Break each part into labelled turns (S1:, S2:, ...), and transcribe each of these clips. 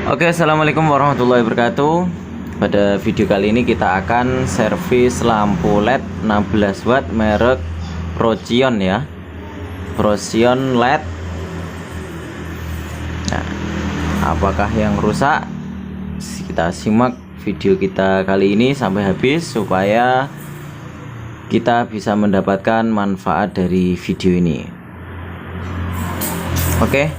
S1: Oke, assalamualaikum warahmatullahi wabarakatuh. Pada video kali ini kita akan servis lampu LED 16 watt merek Procion ya, Procion LED. Nah, apakah yang rusak? Kita simak video kita kali ini sampai habis supaya kita bisa mendapatkan manfaat dari video ini. Oke,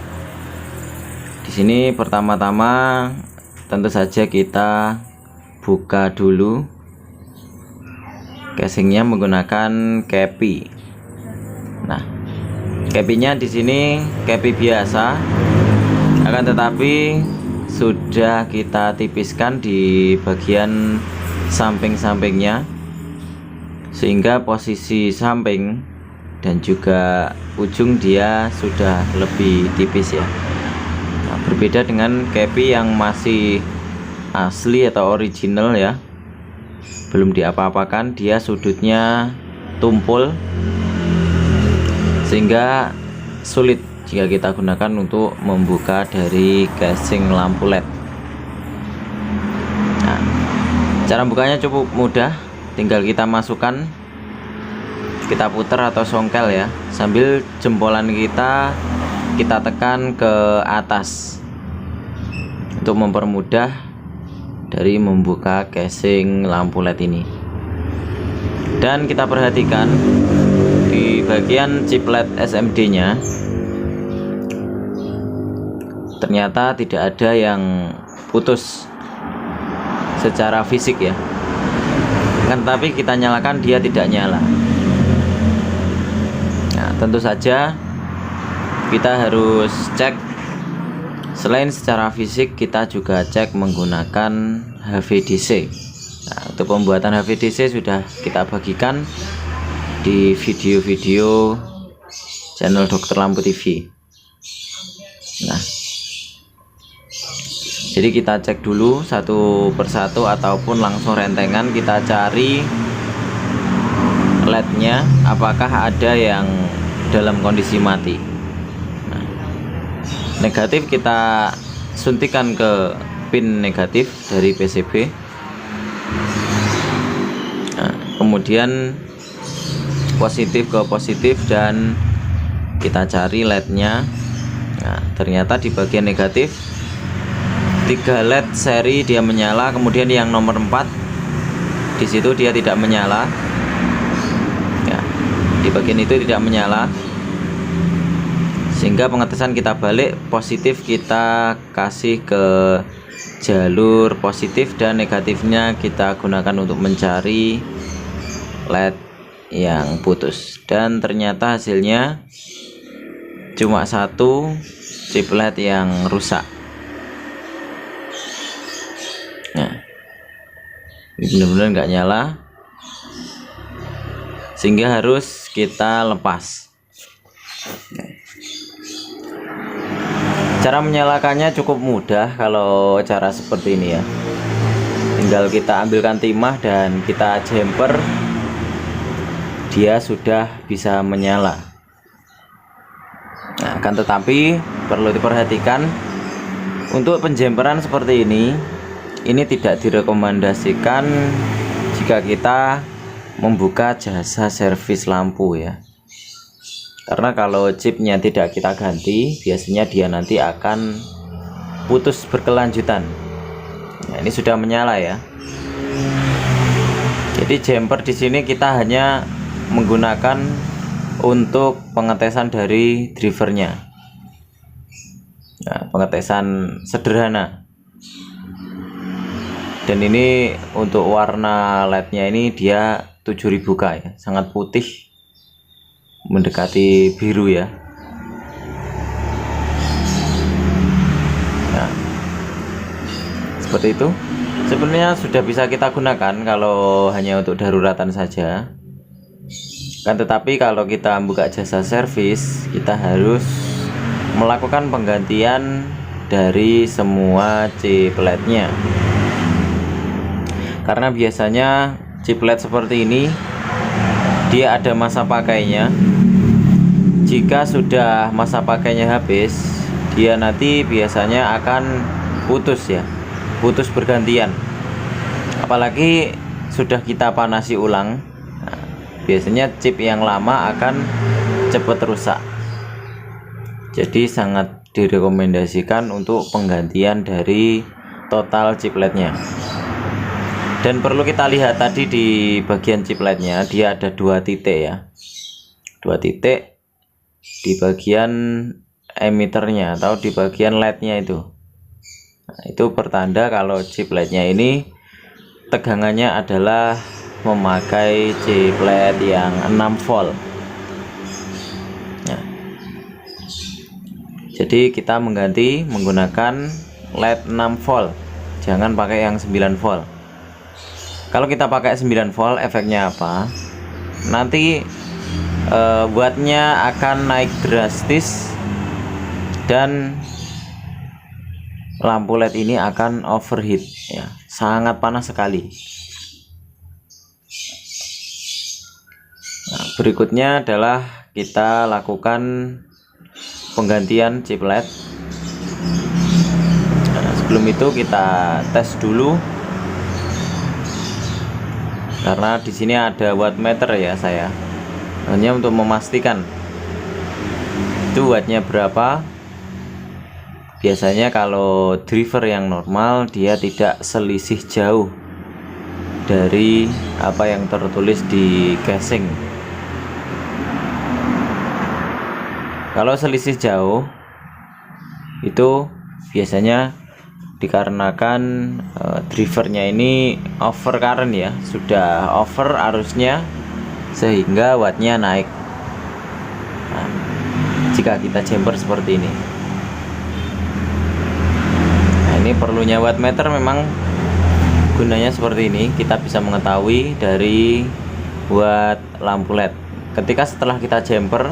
S1: di sini pertama-tama tentu saja kita buka dulu casingnya menggunakan kepi. Nah, kepinya di sini kepi biasa, akan tetapi sudah kita tipiskan di bagian samping-sampingnya sehingga posisi samping dan juga ujung dia sudah lebih tipis ya. Nah, berbeda dengan kepi yang masih asli atau original ya, belum diapa-apakan, dia sudutnya tumpul sehingga sulit jika kita gunakan untuk membuka dari casing lampu LED. Nah, cara bukanya cukup mudah, tinggal kita masukkan, kita putar atau songkel ya, sambil jempolan kita tekan ke atas untuk mempermudah dari membuka casing lampu LED ini. Dan kita perhatikan di bagian chip LED SMD nya ternyata tidak ada yang putus secara fisik ya, kan, tapi kita nyalakan dia tidak nyala. Nah, tentu saja kita harus cek, selain secara fisik kita juga cek menggunakan HVDC. Nah, untuk pembuatan HVDC sudah kita bagikan di video-video channel Dokter Lampu TV. Nah, jadi kita cek dulu satu persatu ataupun langsung rentengan, kita cari LED nya apakah ada yang dalam kondisi mati. Nah, negatif kita suntikan ke pin negatif dari PCB. Nah, kemudian positif ke positif dan kita cari LED nya. Nah, ternyata di bagian negatif 3 LED seri dia menyala, kemudian yang nomor 4 di situ dia tidak menyala. Di bagian itu tidak menyala, sehingga pengetesan kita balik, positif kita kasih ke jalur positif dan negatifnya kita gunakan untuk mencari LED yang putus. Dan ternyata hasilnya cuma satu chip LED yang rusak. Nah, ini benar-benar nggak nyala, sehingga harus kita lepas. Cara menyalakannya cukup mudah kalau cara seperti ini ya, tinggal kita ambilkan timah dan kita jumper, dia sudah bisa menyala. Nah, akan tetapi perlu diperhatikan untuk penjemperan seperti ini tidak direkomendasikan jika kita membuka jasa servis lampu ya, karena kalau chipnya tidak kita ganti biasanya dia nanti akan putus berkelanjutan. Nah, ini sudah menyala ya, jadi jumper di sini kita hanya menggunakan untuk pengetesan dari drivernya. Nah, pengetesan sederhana. Dan ini untuk warna LED-nya ini dia 7000K ya, sangat putih mendekati biru ya. Nah, seperti itu. Sebenarnya sudah bisa kita gunakan kalau hanya untuk daruratan saja. Kan tetapi kalau kita buka jasa servis, kita harus melakukan penggantian dari semua chip LED-nya. Karena biasanya chip LED seperti ini dia ada masa pakainya. Jika sudah masa pakainya habis, dia nanti biasanya akan putus ya, putus bergantian. Apalagi sudah kita panasi ulang, nah, biasanya chip yang lama akan cepat rusak. Jadi sangat direkomendasikan untuk penggantian dari total chipletnya. Dan perlu kita lihat tadi di bagian chipletnya, dia ada 2 titik ya, 2 titik di bagian emitternya atau di bagian LED-nya itu. Nah, itu pertanda kalau chipletnya ini tegangannya adalah memakai chiplet yang 6 volt. Nah, jadi kita mengganti menggunakan LED 6 volt, jangan pakai yang 9 volt. Kalau kita pakai 9 volt, efeknya apa? Nanti wattnya akan naik drastis dan lampu LED ini akan overheat ya, sangat panas sekali. Nah, berikutnya adalah kita lakukan penggantian chip LED. Nah, sebelum itu kita tes dulu, karena di sini ada wattmeter ya, saya hanya untuk memastikan itu wattnya berapa. Biasanya kalau driver yang normal dia tidak selisih jauh dari apa yang tertulis di casing. Kalau selisih jauh itu biasanya dikarenakan drivernya ini over current ya, sudah over arusnya sehingga wattnya naik. Nah, jika kita jumper seperti ini, ini perlunya wattmeter, memang gunanya seperti ini. Kita bisa mengetahui dari watt lampu LED. Ketika setelah kita jumper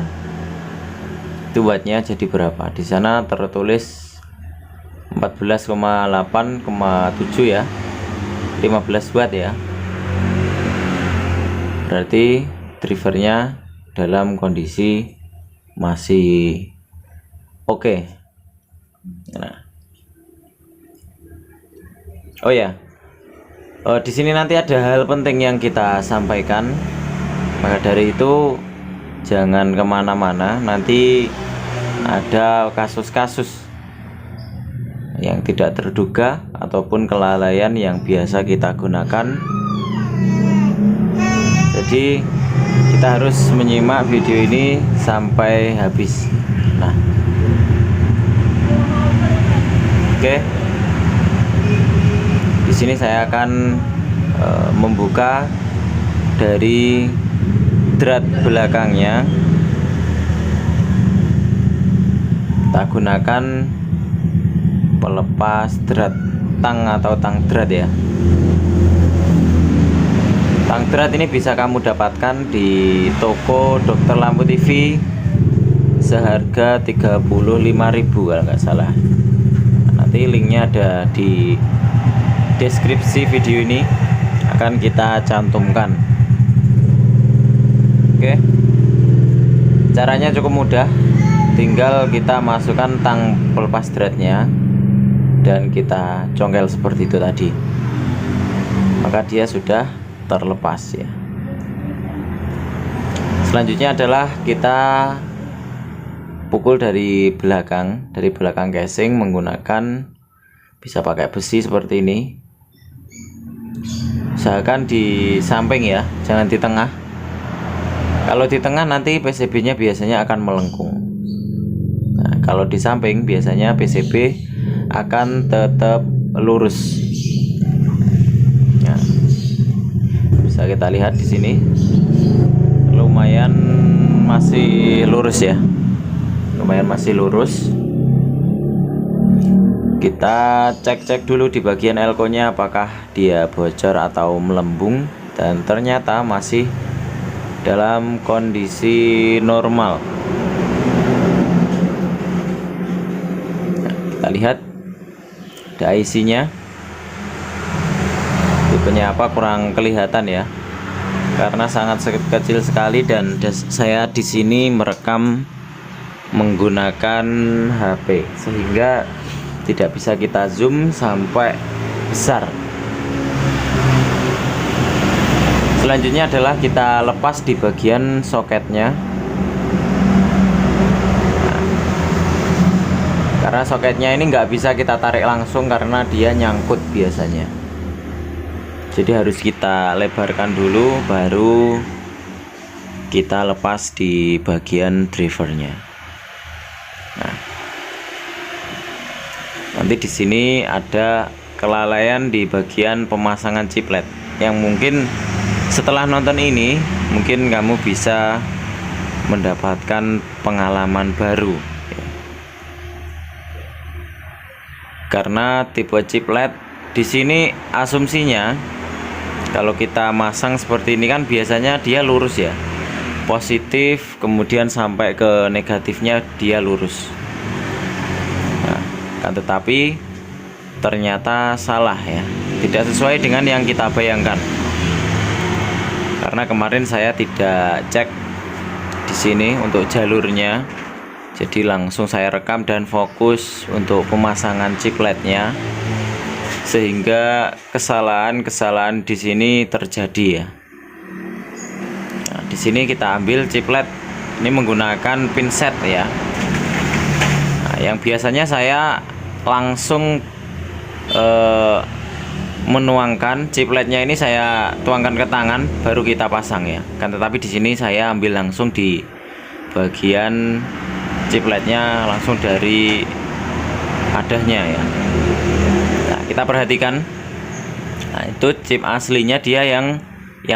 S1: itu wattnya jadi berapa. Di sana tertulis 14,8,7 ya, 15 watt ya. Berarti drivernya dalam kondisi masih oke. Nah, oh ya, di sini nanti ada hal penting yang kita sampaikan. Maka dari itu jangan kemana-mana, nanti ada kasus-kasus yang tidak terduga ataupun kelalaian yang biasa kita gunakan. Jadi kita harus menyimak video ini sampai habis. Nah, oke. Di sini saya akan membuka dari drat belakangnya. Kita gunakan pelepas drat tang atau tang drat ya. Tang drat ini bisa kamu dapatkan di toko Dokter Lampu TV seharga 35.000 kalau nggak salah. Nanti linknya ada di deskripsi video ini, akan kita cantumkan. Oke, caranya cukup mudah, tinggal kita masukkan tang pelepas dratnya dan kita congkel seperti itu tadi, maka dia sudah terlepas ya. Selanjutnya adalah kita pukul dari belakang casing menggunakan, bisa pakai besi seperti ini. Usahakan di samping ya, jangan di tengah. Kalau di tengah nanti PCB-nya biasanya akan melengkung. Nah, kalau di samping biasanya PCB akan tetap lurus. Nah, bisa kita lihat di sini, lumayan masih lurus ya, lumayan masih lurus. Kita cek dulu di bagian elko-nya apakah dia bocor atau melembung, dan ternyata masih dalam kondisi normal. Nah, kita lihat ada IC-nya, tipenya apa kurang kelihatan ya, karena sangat kecil sekali, dan saya di sini merekam menggunakan HP sehingga tidak bisa kita zoom sampai besar. Selanjutnya adalah kita lepas di bagian soketnya. Karena soketnya ini nggak bisa kita tarik langsung karena dia nyangkut biasanya. Jadi harus kita lebarkan dulu, baru kita lepas di bagian drivernya. Nah, nanti di sini ada kelalaian di bagian pemasangan chiplet yang mungkin setelah nonton ini mungkin kamu bisa mendapatkan pengalaman baru. Karena tipe chiplet di sini asumsinya kalau kita masang seperti ini kan biasanya dia lurus ya, positif kemudian sampai ke negatifnya dia lurus. Nah, kan tetapi ternyata salah ya, tidak sesuai dengan yang kita bayangkan. Karena kemarin saya tidak cek di sini untuk jalurnya, jadi langsung saya rekam dan fokus untuk pemasangan chipletnya, sehingga kesalahan-kesalahan di sini terjadi ya. Nah, di sini kita ambil chiplet ini menggunakan pinset ya. Nah, yang biasanya saya langsung menuangkan chipletnya ini, saya tuangkan ke tangan baru kita pasang ya. Kan tetapi di sini saya ambil langsung di bagian chipletnya langsung dari adahnya ya. Nah, kita perhatikan. Nah, itu chip aslinya dia yang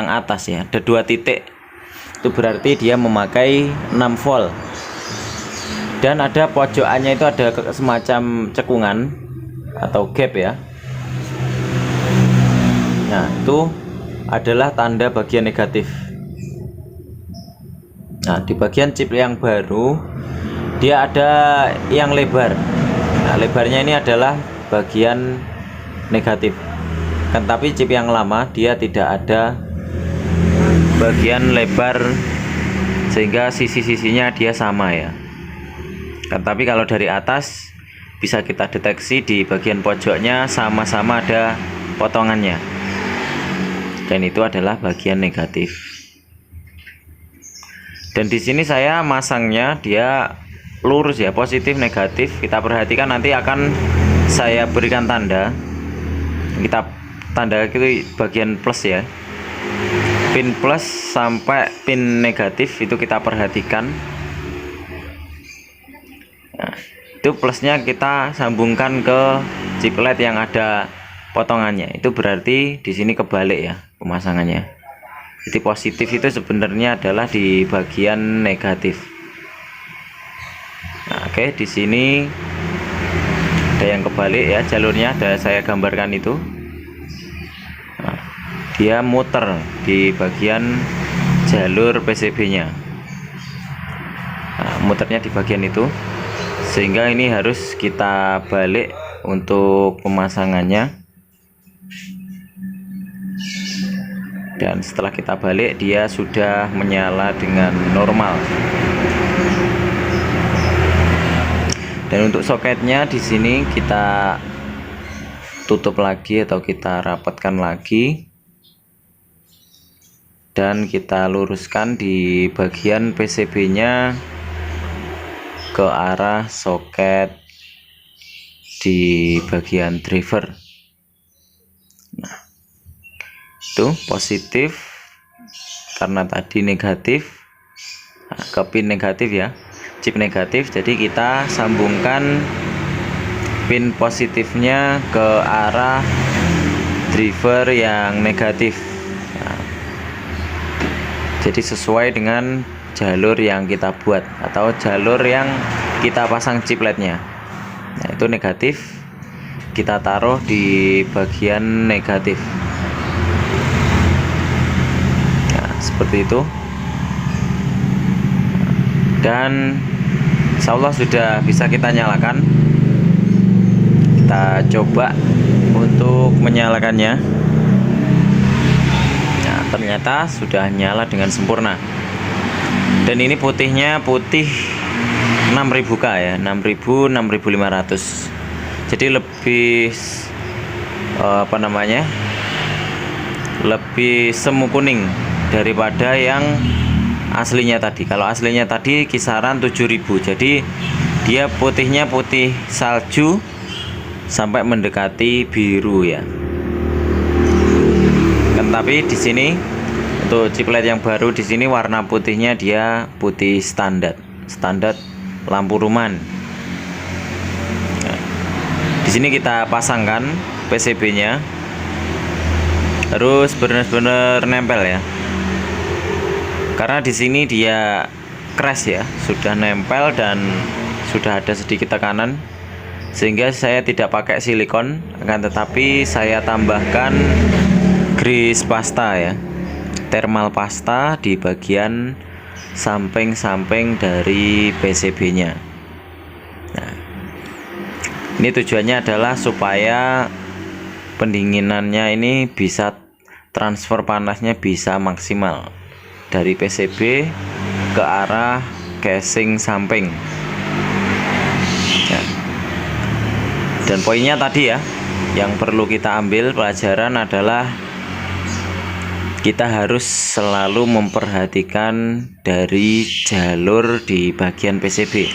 S1: atas ya, ada 2 titik. Itu berarti dia memakai 6 volt. Dan ada pojokannya itu ada semacam cekungan atau gap ya. Nah, itu adalah tanda bagian negatif. Nah, di bagian chip yang baru dia ada yang lebar. Nah, lebarnya ini adalah bagian negatif. Kan tapi chip yang lama dia tidak ada bagian lebar sehingga sisi-sisinya dia sama ya. Kan tapi kalau dari atas bisa kita deteksi di bagian pojoknya sama-sama ada potongannya. Dan itu adalah bagian negatif. Dan di sini saya masangnya dia lurus ya, positif negatif. Kita perhatikan nanti akan saya berikan tanda. Kita tanda itu bagian plus ya. Pin plus sampai pin negatif itu kita perhatikan. Nah, itu plusnya kita sambungkan ke chiplet yang ada potongannya. Itu berarti di sini kebalik ya pemasangannya. Jadi positif itu sebenarnya adalah di bagian negatif. Nah, oke, di sini ada yang kebalik ya jalurnya, ada saya gambarkan itu. Nah, dia muter di bagian jalur PCB-nya. Nah, muternya di bagian itu, sehingga ini harus kita balik untuk pemasangannya. Dan setelah kita balik dia sudah menyala dengan normal. Dan untuk soketnya di sini kita tutup lagi atau kita rapatkan lagi, dan kita luruskan di bagian PCB-nya ke arah soket di bagian driver. Nah, itu positif karena tadi negatif. Nah, ke pin negatif ya, chip negatif. Jadi kita sambungkan pin positifnya ke arah driver yang negatif. Nah, jadi sesuai dengan jalur yang kita buat atau jalur yang kita pasang chipletnya. Nah, itu negatif, kita taruh di bagian negatif. Nah, seperti itu. Dan insya Allah sudah bisa kita nyalakan. Kita coba untuk menyalakannya. Nah, ternyata sudah nyala dengan sempurna. Dan ini putihnya putih 6000K ya, 6000 6500. Jadi Jadi lebih lebih semu kuning daripada yang aslinya tadi. Kalau aslinya tadi kisaran 7.000, jadi dia putihnya putih salju sampai mendekati biru ya. Kan tapi di sini untuk chiplet yang baru di sini warna putihnya dia putih standar lampu ruman. Nah, di sini kita pasangkan PCB-nya, harus benar-benar nempel ya. Karena di sini dia crash ya, sudah nempel dan sudah ada sedikit tekanan, sehingga saya tidak pakai silikon, akan tetapi saya tambahkan grease pasta ya, thermal pasta di bagian samping-samping dari PCB-nya. Nah, ini tujuannya adalah supaya pendinginannya ini bisa transfer panasnya bisa maksimal dari PCB ke arah casing samping. Ya. Dan poinnya tadi ya, yang perlu kita ambil pelajaran adalah kita harus selalu memperhatikan dari jalur di bagian PCB.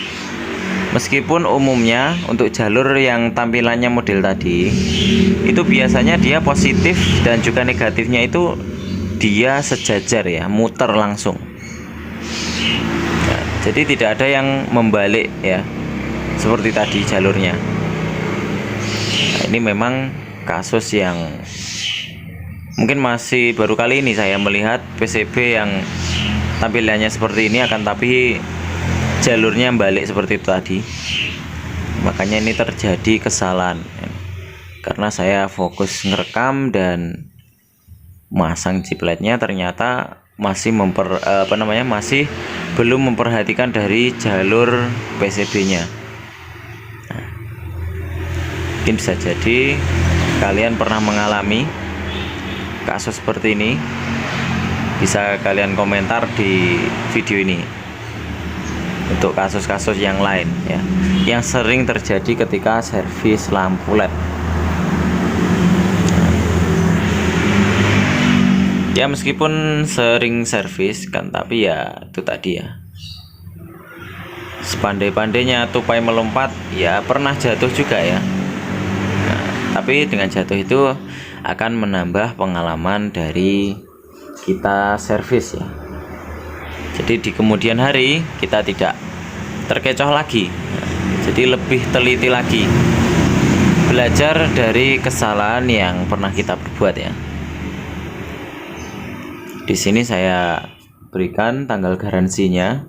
S1: Meskipun umumnya untuk jalur yang tampilannya model tadi itu biasanya dia positif dan juga negatifnya itu dia sejajar ya, muter langsung ya, jadi tidak ada yang membalik ya seperti tadi jalurnya. Nah, ini memang kasus yang mungkin masih baru kali ini saya melihat PCB yang tampilannya seperti ini, akan tapi jalurnya balik seperti itu tadi. Makanya ini terjadi kesalahan karena saya fokus ngerekam dan masang chipletnya, ternyata masih masih belum memperhatikan dari jalur PCB-nya. Nah, mungkin bisa jadi kalian pernah mengalami kasus seperti ini, bisa kalian komentar di video ini untuk kasus-kasus yang lain ya, yang sering terjadi ketika servis lampu LED. Ya meskipun sering servis kan, tapi ya itu tadi ya, sepandai-pandainya tupai melompat ya pernah jatuh juga ya. Nah, tapi dengan jatuh itu akan menambah pengalaman dari kita servis ya. Jadi di kemudian hari kita tidak terkecoh lagi. Jadi lebih teliti lagi, belajar dari kesalahan yang pernah kita perbuat ya. Di sini saya berikan tanggal garansinya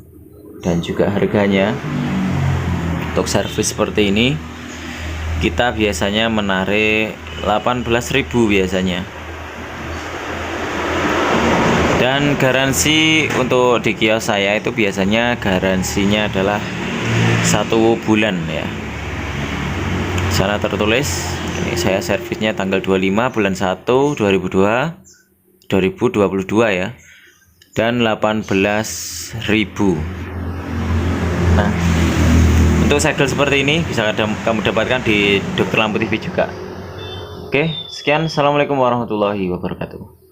S1: dan juga harganya. Untuk servis seperti ini kita biasanya menarik 18.000 biasanya. Dan garansi untuk di kios saya itu biasanya garansinya adalah 1 bulan ya. Sana tertulis ini saya servisnya tanggal 25 bulan 1 2022 ya, dan 18.000. Nah, untuk segel seperti ini bisa kamu dapatkan di Dokter Lampu TV juga. Oke, sekian. Assalamualaikum warahmatullahi wabarakatuh.